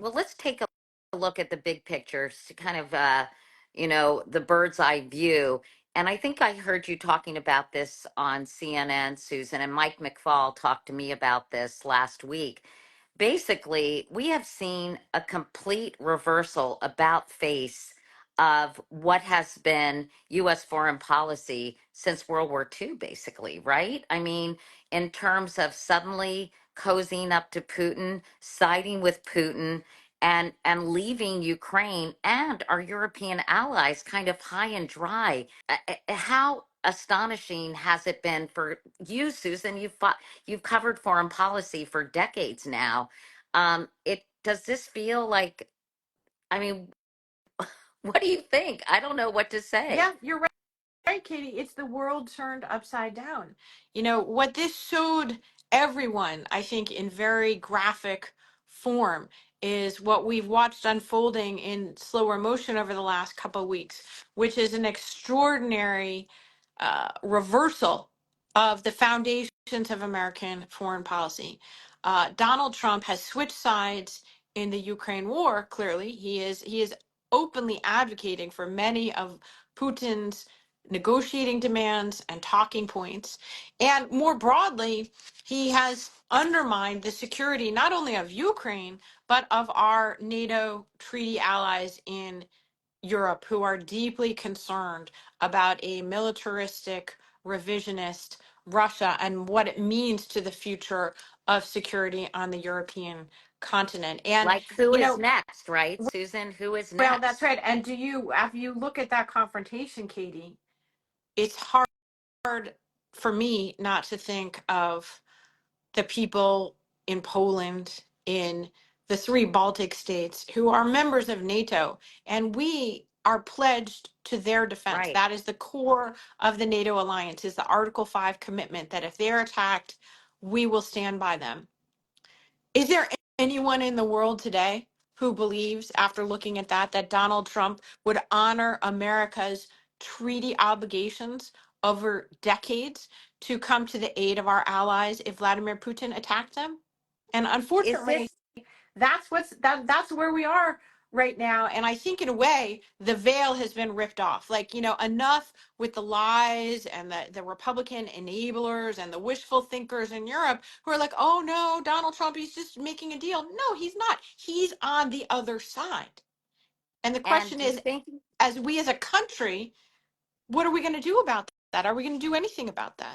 Well, let's take a look at the big picture, to kind of, the bird's eye view. And I think I heard you talking about this on CNN, Susan, and Mike McFall talked to me about this last week. Basically, we have seen a complete reversal about face of what has been US foreign policy since World War II, basically, right? I mean, in terms of suddenly cozying up to Putin, siding with Putin, and leaving Ukraine and our European allies kind of high and dry. How astonishing has it been for you, Susan? You've covered foreign policy for decades now. It does this feel like, I mean, what do you think? I don't know what to say. Yeah, you're right, Katie. It's the world turned upside down. You know, what this showed everyone, I think, in very graphic form, is what we've watched unfolding in slower motion over the last couple of weeks, which is an extraordinary reversal of the foundations of American foreign policy. Donald Trump has switched sides in the Ukraine war. Clearly, he is openly advocating for many of Putin's negotiating demands and talking points. And more broadly, he has undermined the security not only of Ukraine, but of our NATO treaty allies in Europe who are deeply concerned about a militaristic, revisionist Russia and what it means to the future of security on the European continent. And, Like, who you is know, next, right, Susan? Who is well, that's next? right. And do you, after you look at that confrontation, Katie, it's hard for me not to think of the people in Poland, in the three Baltic states who are members of NATO, and we are pledged to their defense. Right. That is the core of the NATO alliance, is the Article 5 commitment that if they're attacked, we will stand by them. Is there anyone in the world today who believes, after looking at that, that Donald Trump would honor America's treaty obligations over decades to come to the aid of our allies if Vladimir Putin attacked them? And Is unfortunately, this that's where we are right now. And I think in a way the veil has been ripped off. Like, you know, enough with the lies and the Republican enablers and the wishful thinkers in Europe who are like, oh no, Donald Trump, he's just making a deal. No, he's not. He's on the other side. And the and question do you is, think as we as a country, what are we going to do about that? Are we going to do anything about that?